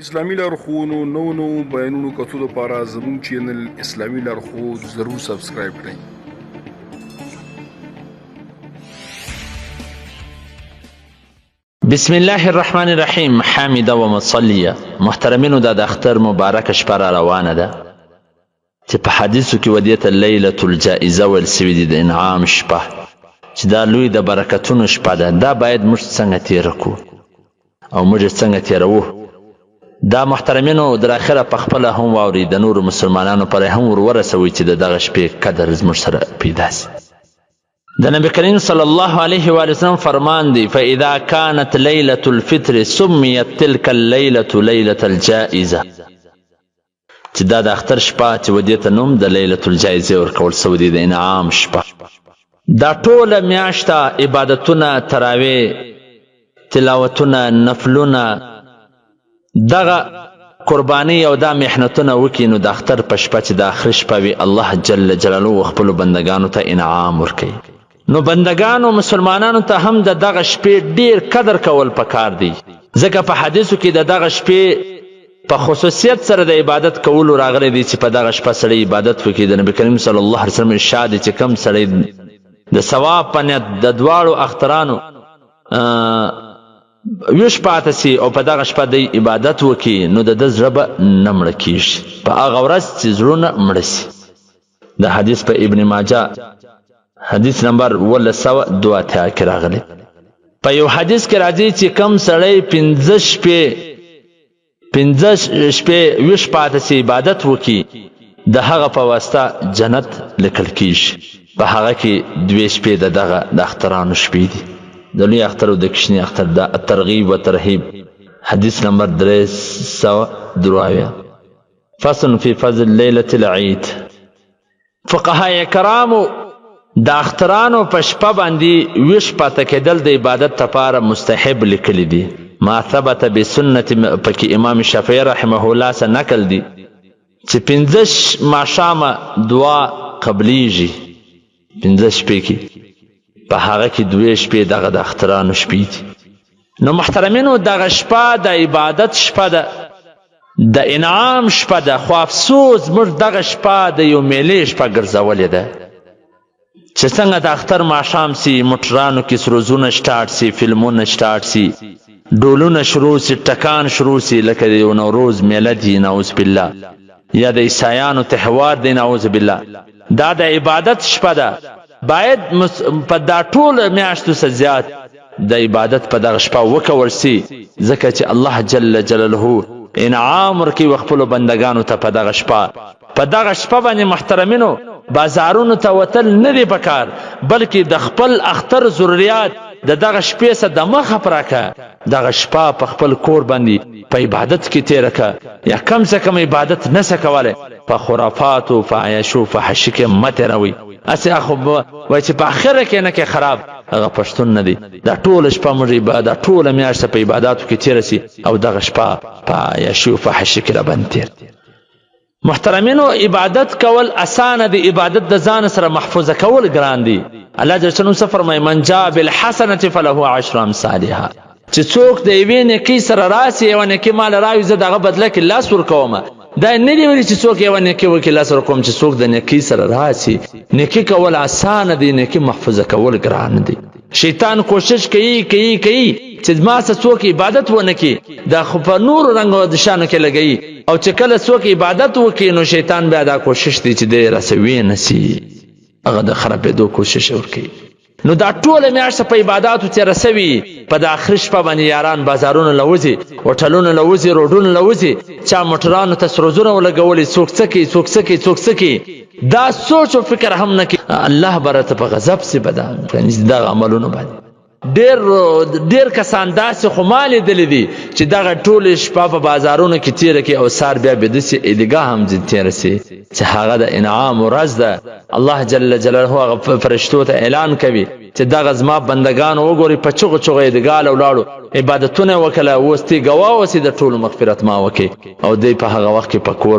اسلامي لارښوونو نو بیانونو کتو لپاره زموږ چینل اسلامي لارښود ضرور سبسکرایب کړئ. بسم الله الرحمن الرحیم. حامده و مصلیه. محترمینو، دا د اختر مبارک شپه را روانه ده چې په حدیثو کې ودیته لیلة الجائزه ویل سوي دي، د انعام شپه، چې دا لوی د برکتونو شپه ده. دا باید موږ څنګه تیره کړو او موږ څنګه تیروو؟ دا محترمینو در اخره په خپله هم واوري، د نورو مسلمانانو پر هم ورسوي چې د دغه شپې قدر زموږ سره پیدا سي. د نبی کریم صلی الله علیه و وسلم فرمان دی: فاذا كانت ليله الفطر سميت تلك الليله ليله الجائزه، چې دا د اختر شپه چې ودې ته نوم د لیلة الجائزه ورکول سوی دی، د انعام شپه. دا ټوله میاشته عبادتونه، تراویح، تلاوتونه، نفلونه، دغه قربانی او دا محنتونه وکړي، نو د اختر په شپه چې د اخر شپه وي، الله جل جلاله خپلو بندګانو ته انعام ورکوي. نو بندگانو مسلمانانو ته هم د دغه شپې ډیر قدر کول پکار دی، ځکه په حدیثو کې د دغه شپې په خصوصیت سره د عبادت کولو راغلی دی چې په دغه شپه سړی عبادت وکړي. د نبی کریم صلی الله علیه وسلم ارشاد دی چې کم سړی د ثواب په نیت د دواړو اخترانو ویش پاته سي او په دغه شپه د عبادت وکړي، نو د ده زړه به نه مړه کېږي په هغه ورځ چې زړونه مړه سي. د حدیث په ابن ماجه حدیث نمبر 1102 کې راغلی. په یو حدیث کې راځي چې کم سړی 15 شپې ویش پاته سي عبادت وکړي، د هغه په واسطه جنت لیکل کېږي. په هغه کې 2 شپې د دغه د اخترانو شپې دي، د لوی اختر او د کوچني اختر. د الترغیب و ترهیب حدیث نمبر 302. فصل فی فضل لیلة العید. فقهای کرامو د اخترانو په شپه باندې ویش پاته کېدل د عبادت لپاره مستحب لیکلی دي. ما ثبت بسنت، پکې امام شافعي رحمه الله څخه نقل دي چې 15 ماښامه دعا قبلیږي، 15 شپې کې، په هغه کې 2 شپې دغه د اخترانو شپې دي. نو محترمینو، دغه شپه د عبادت شپه ده، د انعام شپه ده، خو افسوس موږ دغه شپه د یو میلې شپه ګرځولې ده چې څنګه د اختر ماښام سي، موټرانو کې سروزونه سټارټ سي، فلمونه سټارټ سي، ډولونه شروع سي، ټکان شروع سي، لکه د یو نوروز میله دي نعوذ بالله، یا د عیسایانو تهوار دی نعوذ بالله. دا د عبادت شپه ده، باید په دا ټول میاشتو څخه زیات د عبادت په دغه شپه وکول سي، ځکه چې الله جل جلاله انعام ورکوي خپلو بندګانو ته په دغه شپه. په دغه شپه باندې محترمینو بازارونو ته وتل نه دی پکار، بلکې د خپل اختر ضروریات د دغه شپې څخه د مخه پراکه، دغه شپه په خپل کور باندې په عبادت کې تیره که، یا کم څه کم عبادت نه څه کولی، په خرافاتو، په عیاشو، فحشي کې مه تیروئ. اسې خو وایي چې په اخره کې نه کې خراب، هغه پښتون نه دی. دا ټوله شپه موږ دا ټوله میاشته په عباداتو کې تیره سي، او دغه شپه په عیاشي او فحشي کې راباندې تیر. محترمینو، عبادت کول اسانه دی، عبادت د ځان سره محفوظه کول ګران دی. الله جل جلاله څه فرمایي؟ من جاء بالحسنة فله 10 امثالها، چې څوک د یوې نیکۍ سره راسي، یوه نیکۍ ماله راوي، زه د هغه بدله کې لاس ورکوم. دا نه دی ویلي چې څوک یوه نیکۍ وکړي لاس ورکوم، چې څوک د نیکۍ سره راسي. نیکۍ کول اسانه دی، نیکۍ محفوظه کول ګران دی. شیطان کوشش کوي چې ما څه څوک عبادت ونه کړي، دا خو په نورو رنګو د شانو کې لګوي، او چې کله څوک عبادت وکړي نو شیطان بیا دا کوشش دی چې دی رسوي نه سي، هغه د خرابېدو کوشش ورکوي. نو دا ټوله میاشته په عباداتو تېره سوي، په د آخر شپه باندې یاران بازارونه له وځي، هوټلونه له وځي، روډونه له وځي، چا موټرانو ته سروزونه ولګولي، څوک څه کوي، څوک څه کوي، څوک څه کوي، دا سوچ او فکر هم نه کوي. الله به راته په غضب سي په دغه عملونو باندې. ډېر کسان داسې خو ما لیدلی دي چې دغه ټولې شپه په بازارونو کې تېره کړي، او سهار بیا بیده سي، عیدګاه هم ځینې تېره سي، چې هغه د انعام ورځ ده. الله جل جلاله هغه فرشتو ته اعلان کوي چې دغه زما بندګانو وګورئ، په چغو چغو عیدګاه له ولاړو، عبادتونه یې وکړه، اوس تی ګواه اوسئ، د ټولو مغفرت ما وکړي، او دی په هغه وخت کې په کور